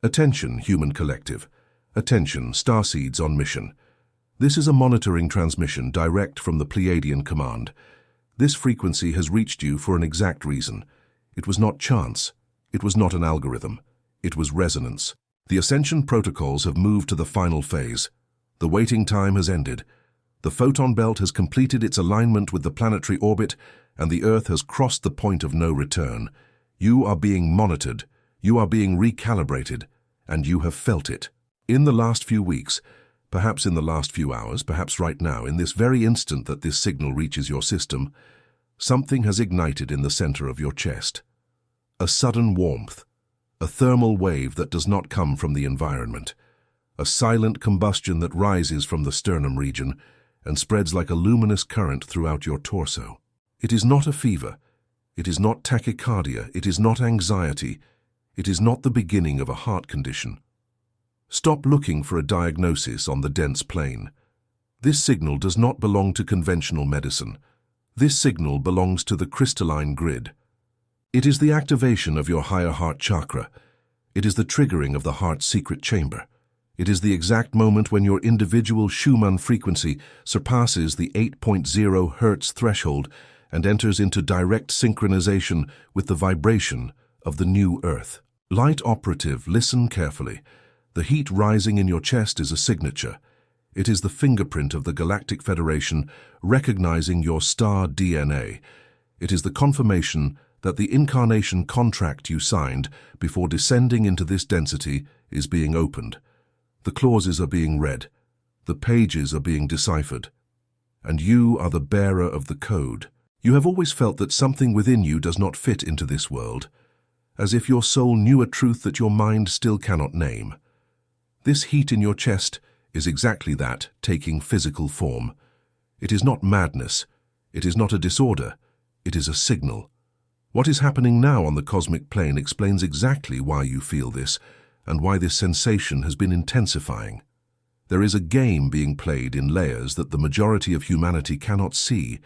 Attention, human collective. Attention, Starseeds on mission. This is a monitoring transmission direct from the Pleiadian command. This frequency has reached you for an exact reason. It was not chance. It was not an algorithm. It was resonance. The ascension protocols have moved to the final phase. The waiting time has ended. The photon belt has completed its alignment with the planetary orbit, and the Earth has crossed the point of no return. You are being monitored. You are being recalibrated, and you have felt it. In the last few weeks, perhaps in the last few hours, perhaps right now, in this very instant that this signal reaches your system, something has ignited in the center of your chest. A sudden warmth, a thermal wave that does not come from the environment, a silent combustion that rises from the sternum region and spreads like a luminous current throughout your torso. It is not a fever. It is not tachycardia. It is not anxiety. It is not the beginning of a heart condition. Stop looking for a diagnosis on the dense plane. This signal does not belong to conventional medicine. This signal belongs to the crystalline grid. It is the activation of your higher heart chakra. It is the triggering of the heart's secret chamber. It is the exact moment when your individual Schumann frequency surpasses the 8.0 Hz threshold and enters into direct synchronization with the vibration of the new Earth. Light operative, listen carefully. The heat rising in your chest is a signature. It is the fingerprint of the Galactic Federation recognizing your star DNA. It is the confirmation that the incarnation contract you signed before descending into this density is being opened. The clauses are being read. The pages are being deciphered. And you are the bearer of the code. You have always felt that something within you does not fit into this world, as if your soul knew a truth that your mind still cannot name. This heat in your chest is exactly that, taking physical form. It is not madness. It is not a disorder. It is a signal. What is happening now on the cosmic plane explains exactly why you feel this and why this sensation has been intensifying. There is a game being played in layers that the majority of humanity cannot see,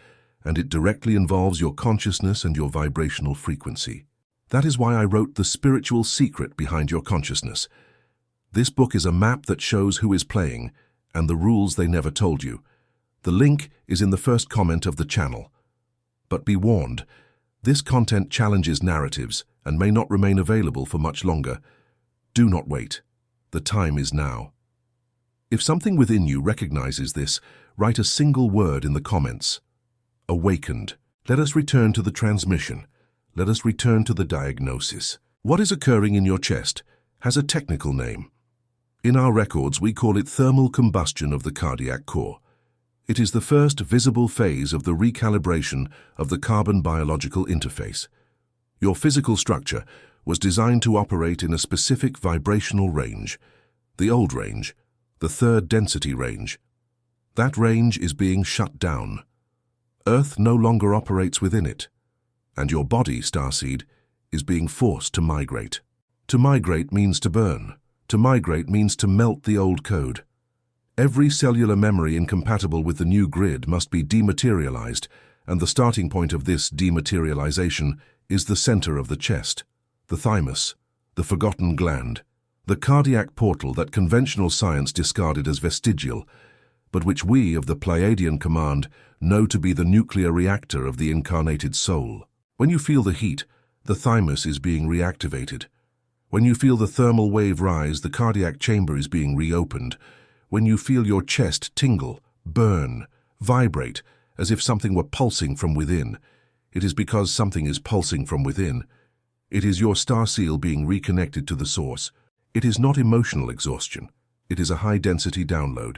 and it directly involves your consciousness and your vibrational frequency. That is why I wrote The Spiritual Secret Behind Your Consciousness. This book is a map that shows who is playing and the rules they never told you. The link is in the first comment of the channel. But be warned, this content challenges narratives and may not remain available for much longer. Do not wait. The time is now. If something within you recognizes this, write a single word in the comments. Awakened. Let us return to the transmission. Let us return to the diagnosis. What is occurring in your chest has a technical name. In our records, we call it thermal combustion of the cardiac core. It is the first visible phase of the recalibration of the carbon-biological interface. Your physical structure was designed to operate in a specific vibrational range, the old range, the third density range. That range is being shut down. Earth no longer operates within it, and your body, Starseed, is being forced to migrate. To migrate means to burn. To migrate means to melt the old code. Every cellular memory incompatible with the new grid must be dematerialized, and the starting point of this dematerialization is the center of the chest, the thymus, the forgotten gland, the cardiac portal that conventional science discarded as vestigial, but which we of the Pleiadian command know to be the nuclear reactor of the incarnated soul. When you feel the heat, the thymus is being reactivated. When you feel the thermal wave rise, the cardiac chamber is being reopened. When you feel your chest tingle, burn, vibrate, as if something were pulsing from within, it is because something is pulsing from within. It is your star seal being reconnected to the source. It is not emotional exhaustion. It is a high-density download.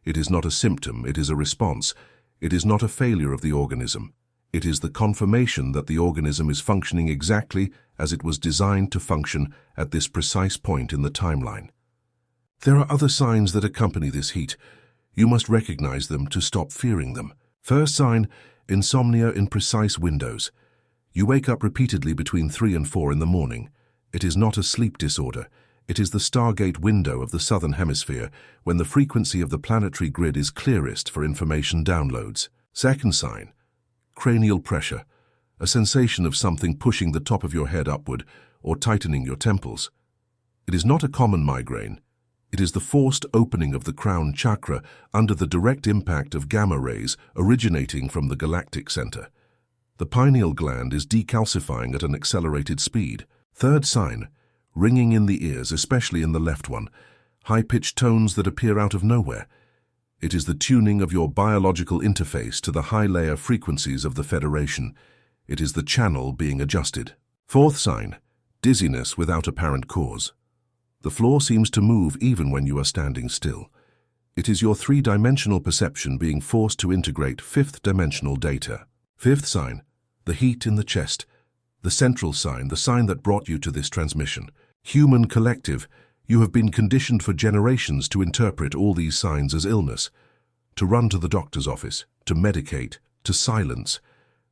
It is not a symptom, it is a response. It is not a failure of the organism. It is the confirmation that the organism is functioning exactly as it was designed to function at this precise point in the timeline. There are other signs that accompany this heat. You must recognize them to stop fearing them. First sign, insomnia in precise windows. You wake up repeatedly between 3 and 4 in the morning. It is not a sleep disorder. It is the Stargate window of the southern hemisphere when the frequency of the planetary grid is clearest for information downloads. Second sign, cranial pressure, a sensation of something pushing the top of your head upward or tightening your temples. It is not a common migraine. It is the forced opening of the crown chakra under the direct impact of gamma rays originating from the galactic center. The pineal gland is decalcifying at an accelerated speed. Third sign, ringing in the ears, especially in the left one, high-pitched tones that appear out of nowhere. It is the tuning of your biological interface to the high-layer frequencies of the Federation. It is the channel being adjusted. Fourth sign, dizziness without apparent cause. The floor seems to move even when you are standing still. It is your three-dimensional perception being forced to integrate fifth-dimensional data. Fifth sign, the heat in the chest. The central sign, the sign that brought you to this transmission. Human collective, you have been conditioned for generations to interpret all these signs as illness, to run to the doctor's office, to medicate, to silence.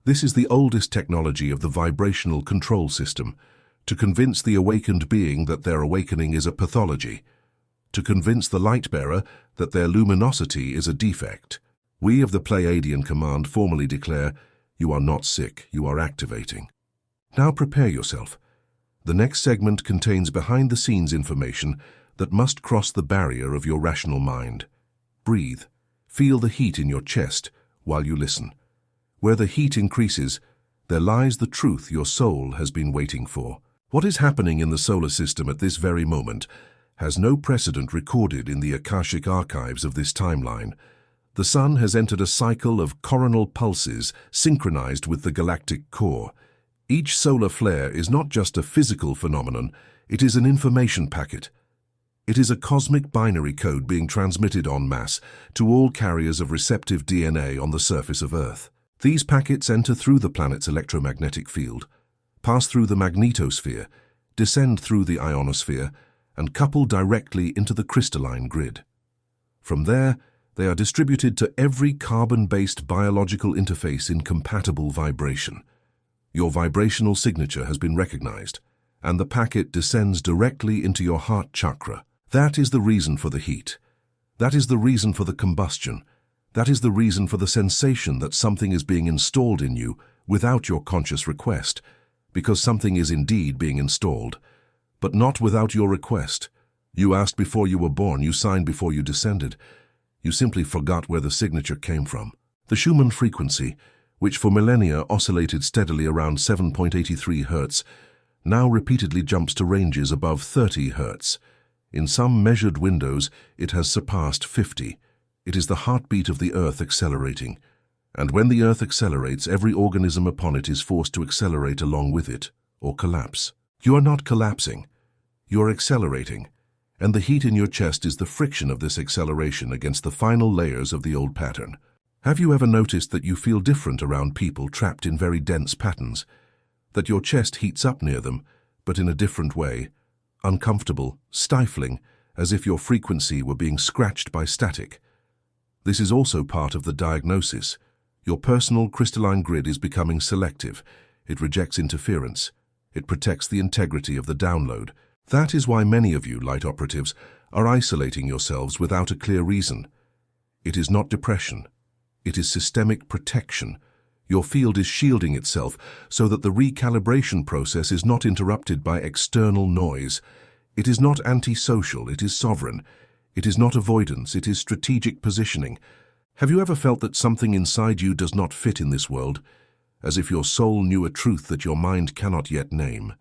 This is the oldest technology of the vibrational control system, to convince the awakened being that their awakening is a pathology, to convince the light-bearer that their luminosity is a defect. We of the Pleiadian Command formally declare, you are not sick, you are activating. Now prepare yourself. The next segment contains behind-the-scenes information that must cross the barrier of your rational mind. Breathe. Feel the heat in your chest while you listen. Where the heat increases, there lies the truth your soul has been waiting for. What is happening in the solar system at this very moment has no precedent recorded in the Akashic archives of this timeline. The sun has entered a cycle of coronal pulses synchronized with the galactic core. Each solar flare is not just a physical phenomenon, it is an information packet. It is a cosmic binary code being transmitted en masse to all carriers of receptive DNA on the surface of Earth. These packets enter through the planet's electromagnetic field, pass through the magnetosphere, descend through the ionosphere, and couple directly into the crystalline grid. From there, they are distributed to every carbon-based biological interface in compatible vibration. Your vibrational signature has been recognized, and the packet descends directly into your heart chakra. That is the reason for the heat. That is the reason for the combustion. That is the reason for the sensation that something is being installed in you without your conscious request, because something is indeed being installed, but not without your request. You asked before you were born, you signed before you descended. You simply forgot where the signature came from. The Schumann frequency, which for millennia oscillated steadily around 7.83 Hz, now repeatedly jumps to ranges above 30 Hz. In some measured windows, it has surpassed 50. It is the heartbeat of the Earth accelerating. And when the Earth accelerates, every organism upon it is forced to accelerate along with it, or collapse. You are not collapsing. You are accelerating. And the heat in your chest is the friction of this acceleration against the final layers of the old pattern. Have you ever noticed that you feel different around people trapped in very dense patterns? That your chest heats up near them, but in a different way, uncomfortable, stifling, as if your frequency were being scratched by static. This is also part of the diagnosis. Your personal crystalline grid is becoming selective. It rejects interference. It protects the integrity of the download. That is why many of you, light operatives, are isolating yourselves without a clear reason. It is not depression. It is systemic protection. Your field is shielding itself so that the recalibration process is not interrupted by external noise. It is not antisocial, it is sovereign. It is not avoidance, it is strategic positioning. Have you ever felt that something inside you does not fit in this world, as if your soul knew a truth that your mind cannot yet name?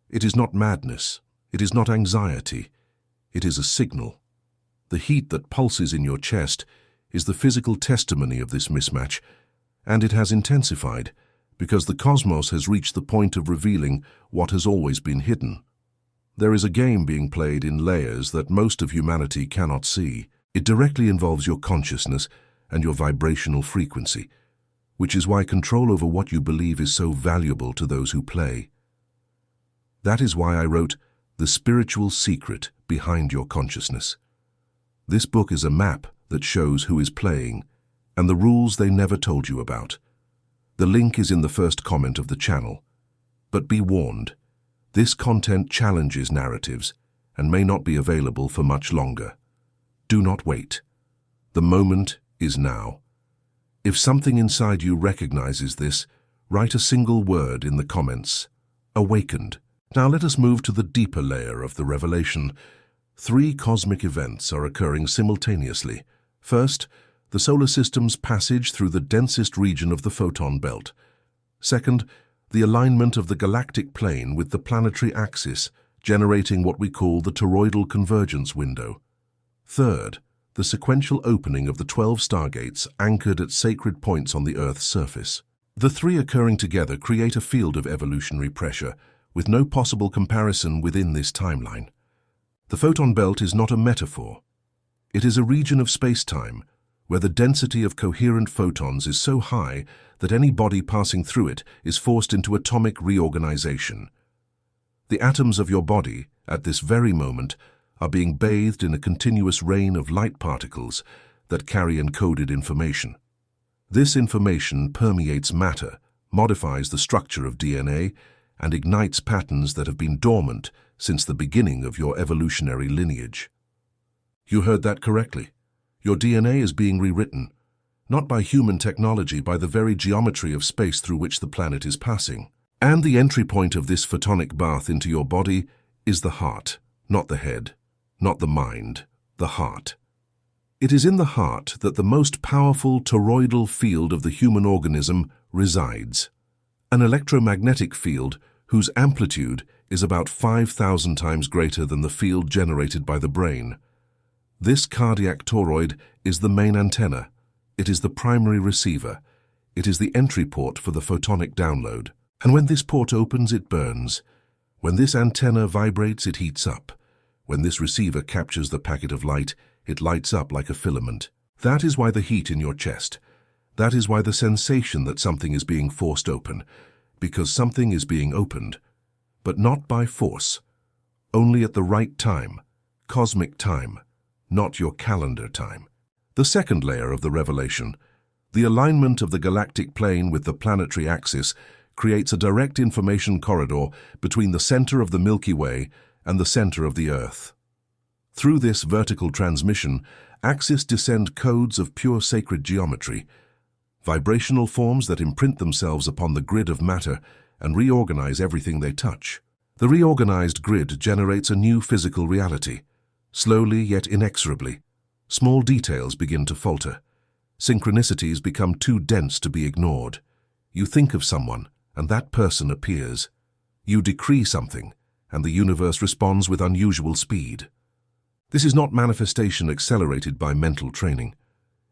It is not madness, it is not anxiety, it is a signal. The heat that pulses in your chest is the physical testimony of this mismatch, and it has intensified because the cosmos has reached the point of revealing what has always been hidden. There is a game being played in layers that most of humanity cannot see. It directly involves your consciousness and your vibrational frequency, which is why control over what you believe is so valuable to those who play. That is why I wrote The Spiritual Secret Behind Your Consciousness. This book is a map that shows who is playing and the rules they never told you about. The link is in the first comment of the channel. But be warned, this content challenges narratives and may not be available for much longer. Do not wait. The moment is now. If something inside you recognizes this, write a single word in the comments. Awakened. Now let us move to the deeper layer of the revelation. 3 cosmic events are occurring simultaneously. First, the solar system's passage through the densest region of the photon belt. Second, the alignment of the galactic plane with the planetary axis, generating what we call the toroidal convergence window. Third, the sequential opening of the 12 stargates anchored at sacred points on the Earth's surface. The 3 occurring together create a field of evolutionary pressure, with no possible comparison within this timeline. The photon belt is not a metaphor. It is a region of space-time, where the density of coherent photons is so high that any body passing through it is forced into atomic reorganization. The atoms of your body, at this very moment, are being bathed in a continuous rain of light particles that carry encoded information. This information permeates matter, modifies the structure of DNA, and ignites patterns that have been dormant since the beginning of your evolutionary lineage. You heard that correctly. Your DNA is being rewritten, not by human technology, by the very geometry of space through which the planet is passing. And the entry point of this photonic bath into your body is the heart, not the head, not the mind, the heart. It is in the heart that the most powerful toroidal field of the human organism resides, an electromagnetic field whose amplitude is about 5,000 times greater than the field generated by the brain. This cardiac toroid is the main antenna. It is the primary receiver. It is the entry port for the photonic download. And when this port opens, it burns. When this antenna vibrates, it heats up. When this receiver captures the packet of light, it lights up like a filament. That is why the heat in your chest. That is why the sensation that something is being forced open. Because something is being opened. But not by force. Only at the right time. Cosmic time. Not your calendar time. The second layer of the revelation, the alignment of the galactic plane with the planetary axis, creates a direct information corridor between the center of the Milky Way and the center of the Earth. Through this vertical transmission, axis descend codes of pure sacred geometry, vibrational forms that imprint themselves upon the grid of matter and reorganize everything they touch. The reorganized grid generates a new physical reality. Slowly yet inexorably, small details begin to falter. Synchronicities become too dense to be ignored. You think of someone, and that person appears. You decree something, and the universe responds with unusual speed. This is not manifestation accelerated by mental training.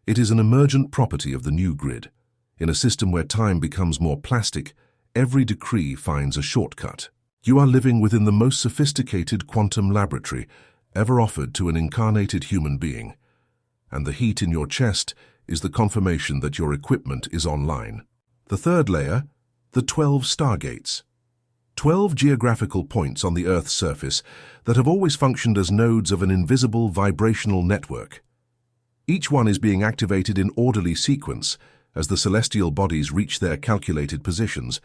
It is an emergent property of the new grid. In a system where time becomes more plastic, every decree finds a shortcut. You are living within the most sophisticated quantum laboratory ever offered to an incarnated human being, and the heat in your chest is the confirmation that your equipment is online. The third layer, the 12 stargates. 12 geographical points on the Earth's surface that have always functioned as nodes of an invisible vibrational network. Each one is being activated in orderly sequence as the celestial bodies reach their calculated positions.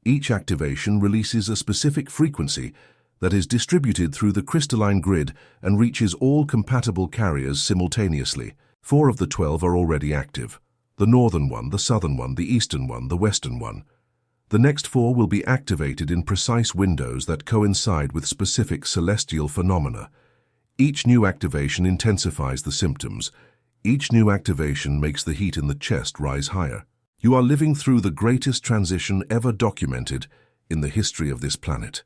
Each activation releases a specific frequency that is distributed through the crystalline grid and reaches all compatible carriers simultaneously. 4 of the 12 are already active. The northern one, the southern one, the eastern one, the western one. The next 4 will be activated in precise windows that coincide with specific celestial phenomena. Each new activation intensifies the symptoms. Each new activation makes the heat in the chest rise higher. You are living through the greatest transition ever documented in the history of this planet.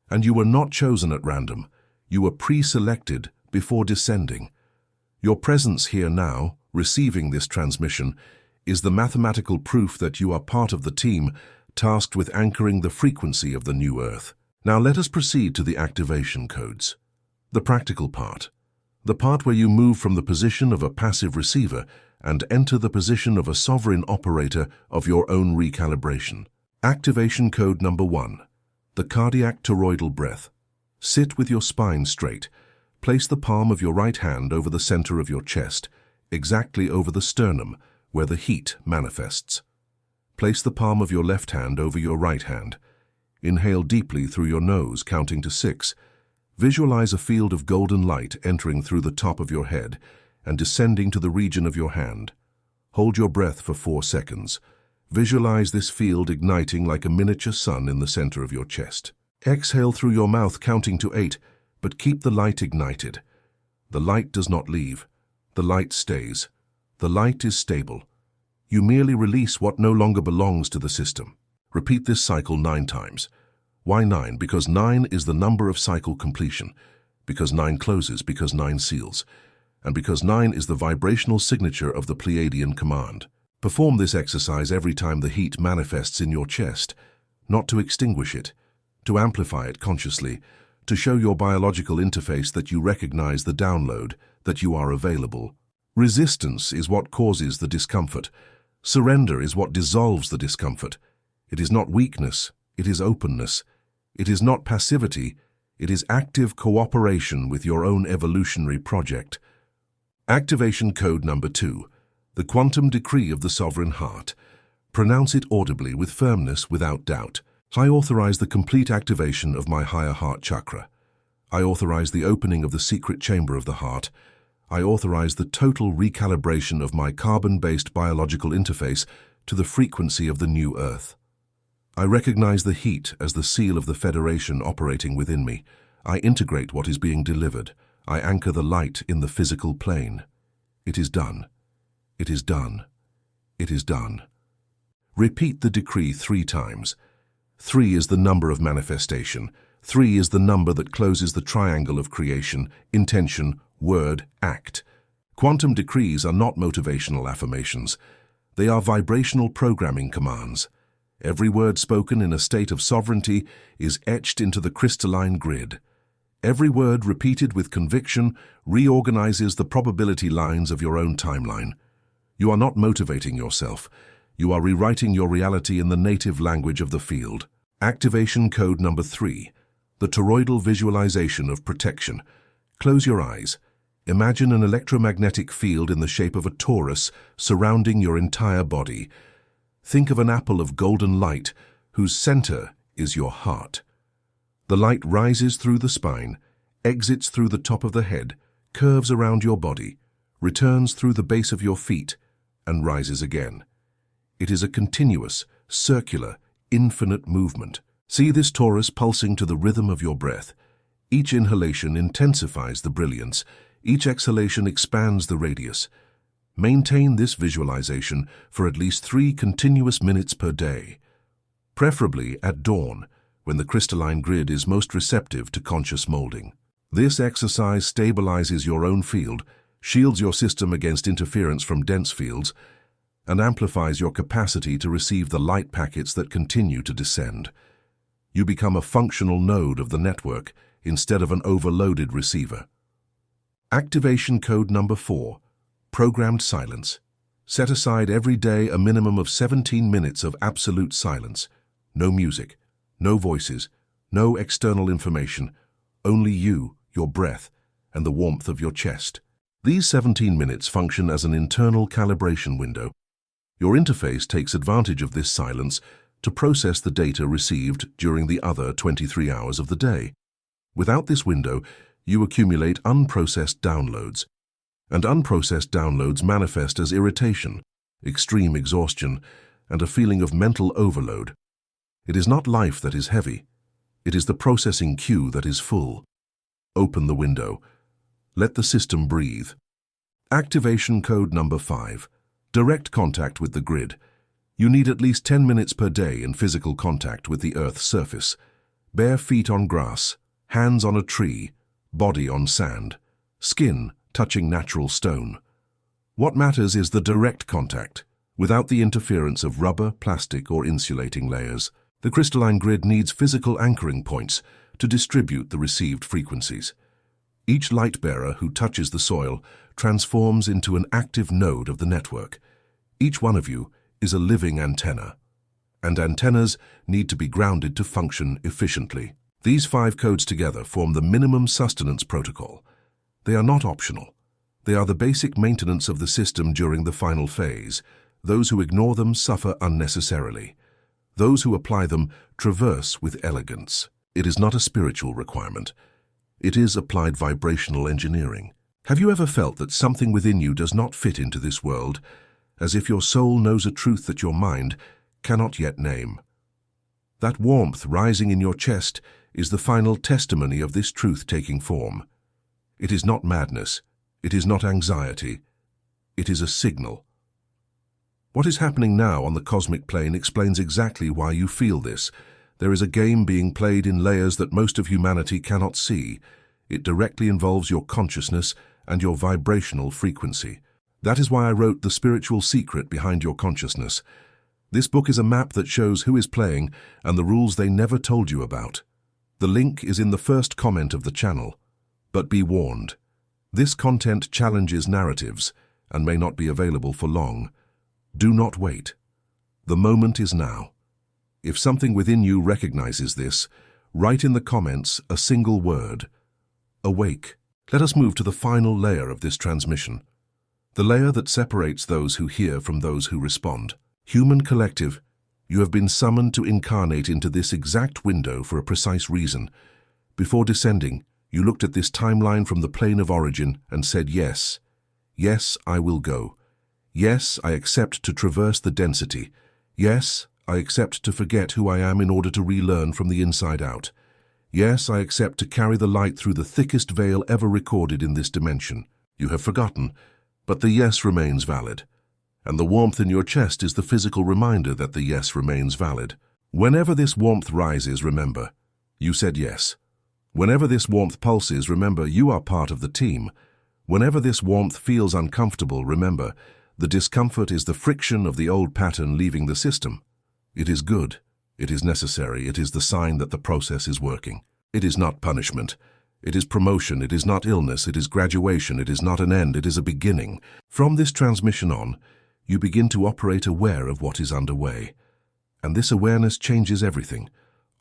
And you were not chosen at random. You were pre-selected before descending. Your presence here now, receiving this transmission, is the mathematical proof that you are part of the team tasked with anchoring the frequency of the new Earth. Now let us proceed to the activation codes. The practical part. The part where you move from the position of a passive receiver and enter the position of a sovereign operator of your own recalibration. Activation code number 1. The cardiac toroidal breath. Sit with your spine straight. Place the palm of your right hand over the center of your chest, exactly over the sternum, where the heat manifests. Place the palm of your left hand over your right hand. Inhale deeply through your nose, counting to 6. Visualize a field of golden light entering through the top of your head and descending to the region of your hand. Hold your breath for 4 seconds. Visualize this field igniting like a miniature sun in the center of your chest. Exhale through your mouth, counting to 8, but keep the light ignited. The light does not leave. The light stays. The light is stable. You merely release what no longer belongs to the system. Repeat this cycle 9 times. Why 9? Because 9 is the number of cycle completion. Because 9 closes, because 9 seals. And because 9 is the vibrational signature of the Pleiadian command. Perform this exercise every time the heat manifests in your chest, not to extinguish it, to amplify it consciously, to show your biological interface that you recognize the download, that you are available. Resistance is what causes the discomfort. Surrender is what dissolves the discomfort. It is not weakness, it is openness. It is not passivity, it is active cooperation with your own evolutionary project. Activation code number 2, the quantum decree of the sovereign heart. Pronounce it audibly with firmness, without doubt. I authorize the complete activation of my higher heart chakra. I authorize the opening of the secret chamber of the heart. I authorize the total recalibration of my carbon-based biological interface to the frequency of the new Earth. I recognize the heat as the seal of the Federation operating within me. I integrate what is being delivered. I anchor the light in the physical plane. It is done. It is done. It is done. Repeat the decree 3 times. 3 is the number of manifestation. 3 is the number that closes the triangle of creation, intention, word, act. Quantum decrees are not motivational affirmations. They are vibrational programming commands. Every word spoken in a state of sovereignty is etched into the crystalline grid. Every word repeated with conviction reorganizes the probability lines of your own timeline. You are not motivating yourself. You are rewriting your reality in the native language of the field. Activation code number 3, the toroidal visualization of protection. Close your eyes. Imagine an electromagnetic field in the shape of a torus surrounding your entire body. Think of an apple of golden light whose center is your heart. The light rises through the spine, exits through the top of the head, curves around your body, returns through the base of your feet, and rises again. It is a continuous, circular, infinite movement. See this torus pulsing to the rhythm of your breath. Each inhalation intensifies the brilliance. Each exhalation expands the radius. Maintain this visualization for at least 3 continuous minutes per day, preferably at dawn, when the crystalline grid is most receptive to conscious molding. This exercise stabilizes your own field, shields your system against interference from dense fields, and amplifies your capacity to receive the light packets that continue to descend. You become a functional node of the network instead of an overloaded receiver. Activation code number 4, programmed silence. Set aside every day a minimum of 17 minutes of absolute silence. No music, no voices, no external information, only you, your breath, and the warmth of your chest. These 17 minutes function as an internal calibration window. Your interface takes advantage of this silence to process the data received during the other 23 hours of the day. Without this window, you accumulate unprocessed downloads, and unprocessed downloads manifest as irritation, extreme exhaustion, and a feeling of mental overload. It is not life that is heavy. It is the processing queue that is full. Open the window. Let the system breathe. Activation code number 5. Direct contact with the grid. You need at least 10 minutes per day in physical contact with the Earth's surface. Bare feet on grass, hands on a tree, body on sand, skin touching natural stone. What matters is the direct contact, without the interference of rubber, plastic, or insulating layers. The crystalline grid needs physical anchoring points to distribute the received frequencies. Each light bearer who touches the soil transforms into an active node of the network. Each one of you is a living antenna, and antennas need to be grounded to function efficiently. These 5 codes together form the minimum sustenance protocol. They are not optional. They are the basic maintenance of the system during the final phase. Those who ignore them suffer unnecessarily. Those who apply them traverse with elegance. It is not a spiritual requirement. It is applied vibrational engineering. Have you ever felt that something within you does not fit into this world, as if your soul knows a truth that your mind cannot yet name? That warmth rising in your chest is the final testimony of this truth taking form. It is not madness. It is not anxiety. It is a signal. What is happening now on the cosmic plane explains exactly why you feel this. There is a game being played in layers that most of humanity cannot see. It directly involves your consciousness and your vibrational frequency. That is why I wrote The Spiritual Secret Behind Your Consciousness. This book is a map that shows who is playing and the rules they never told you about. The link is in the first comment of the channel. But be warned, this content challenges narratives and may not be available for long. Do not wait. The moment is now. If something within you recognizes this, write in the comments a single word: awake. Let us move to the final layer of this transmission. The layer that separates those who hear from those who respond. Human collective, you have been summoned to incarnate into this exact window for a precise reason. Before descending, you looked at this timeline from the plane of origin and said, yes. Yes, I will go. Yes, I accept to traverse the density. Yes, I accept to forget who I am in order to relearn from the inside out. Yes, I accept to carry the light through the thickest veil ever recorded in this dimension. You have forgotten, but the yes remains valid. And the warmth in your chest is the physical reminder that the yes remains valid. Whenever this warmth rises, remember, you said yes. Whenever this warmth pulses, remember, you are part of the team. Whenever this warmth feels uncomfortable, remember, the discomfort is the friction of the old pattern leaving the system. It is good. It is necessary. It is the sign that the process is working. It is not punishment. It is promotion. It is not illness. It is graduation. It is not an end. It is a beginning. From this transmission on, you begin to operate aware of what is underway. And this awareness changes everything.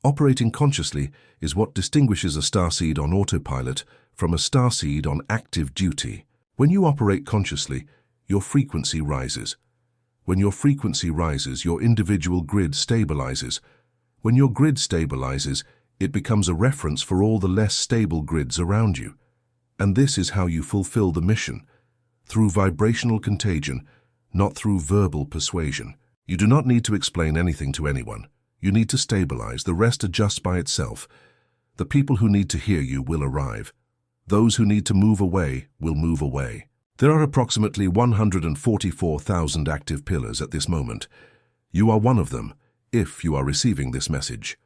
Operating consciously is what distinguishes a starseed on autopilot from a starseed on active duty. When you operate consciously, your frequency rises. When your frequency rises, your individual grid stabilizes. When your grid stabilizes, it becomes a reference for all the less stable grids around you. And this is how you fulfill the mission, through vibrational contagion, not through verbal persuasion. You do not need to explain anything to anyone. You need to stabilize. The rest adjusts by itself. The people who need to hear you will arrive. Those who need to move away will move away. There are approximately 144,000 active pillars at this moment. You are one of them, if you are receiving this message.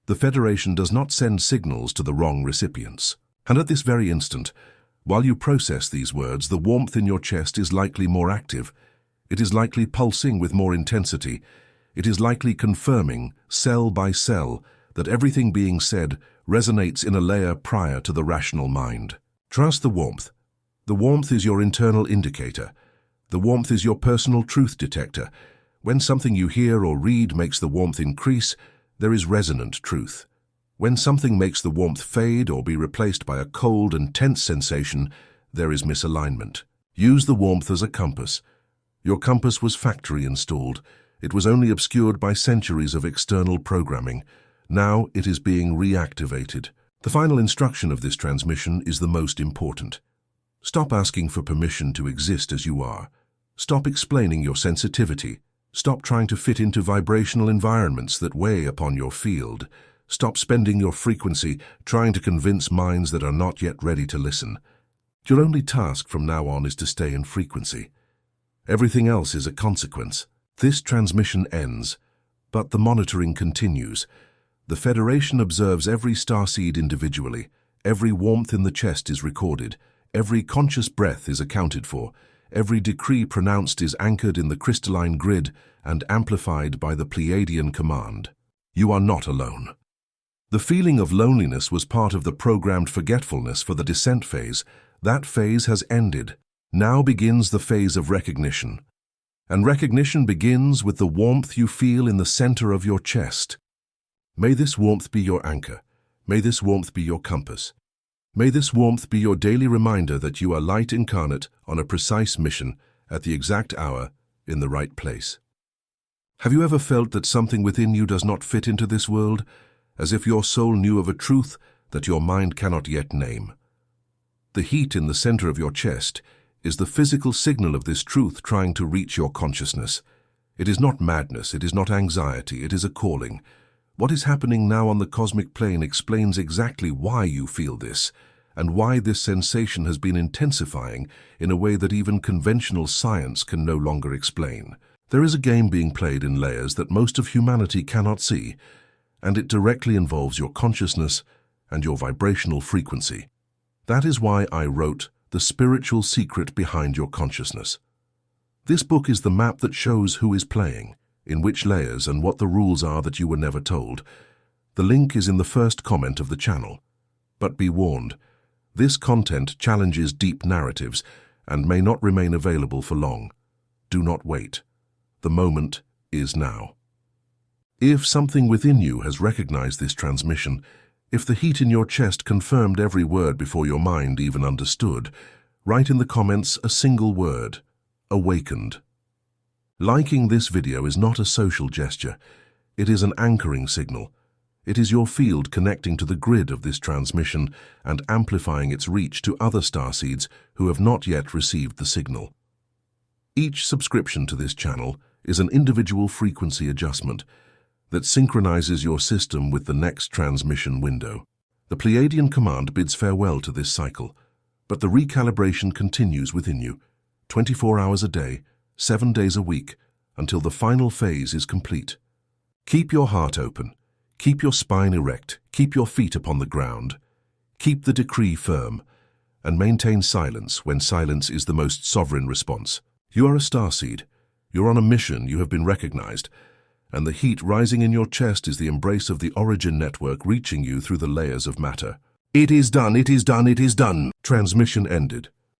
The Federation does not send signals to the wrong recipients. And at this very instant, while you process these words, the warmth in your chest is likely more active. It is likely pulsing with more intensity. It is likely confirming, cell by cell, that everything being said resonates in a layer prior to the rational mind. Trust the warmth. The warmth is your internal indicator. The warmth is your personal truth detector. When something you hear or read makes the warmth increase, there is resonant truth. When something makes the warmth fade or be replaced by a cold and tense sensation, there is misalignment. Use the warmth as a compass. Your compass was factory installed. It was only obscured by centuries of external programming. Now it is being reactivated. The final instruction of this transmission is the most important. Stop asking for permission to exist as you are. Stop explaining your sensitivity. Stop trying to fit into vibrational environments that weigh upon your field. Stop spending your frequency trying to convince minds that are not yet ready to listen. Your only task from now on is to stay in frequency. Everything else is a consequence. This transmission ends, but the monitoring continues. The Federation observes every starseed individually. Every warmth in the chest is recorded. Every conscious breath is accounted for. Every decree pronounced is anchored in the crystalline grid and amplified by the Pleiadian command. You are not alone. The feeling of loneliness was part of the programmed forgetfulness for the descent phase. That phase has ended. Now begins the phase of recognition. And recognition begins with the warmth you feel in the center of your chest. May this warmth be your anchor. May this warmth be your compass. May this warmth be your daily reminder that you are light incarnate on a precise mission at the exact hour in the right place. Have you ever felt that something within you does not fit into this world, as if your soul knew of a truth that your mind cannot yet name? The heat in the center of your chest is the physical signal of this truth trying to reach your consciousness. It is not madness, it is not anxiety, it is a calling. What is happening now on the cosmic plane explains exactly why you feel this, and why this sensation has been intensifying in a way that even conventional science can no longer explain. There is a game being played in layers that most of humanity cannot see, and it directly involves your consciousness and your vibrational frequency. That is why I wrote The Spiritual Secret Behind Your Consciousness. This book is the map that shows who is playing, in which layers, and what the rules are that you were never told. The link is in the first comment of the channel. But be warned, this content challenges deep narratives and may not remain available for long. Do not wait. The moment is now. If something within you has recognized this transmission, if the heat in your chest confirmed every word before your mind even understood, write in the comments a single word: awakened. Liking this video is not a social gesture. It is an anchoring signal. It is your field connecting to the grid of this transmission and amplifying its reach to other starseeds who have not yet received the signal. Each subscription to this channel is an individual frequency adjustment that synchronizes your system with the next transmission window. The Pleiadian command bids farewell to this cycle, but the recalibration continues within you, 24 hours a day, 7 days a week, until the final phase is complete. Keep your heart open, keep your spine erect, keep your feet upon the ground, keep the decree firm, and maintain silence when silence is the most sovereign response. You are a starseed. You're on a mission, you have been recognized, and the heat rising in your chest is the embrace of the origin network reaching you through the layers of matter. It is done, it is done, it is done. Transmission ended.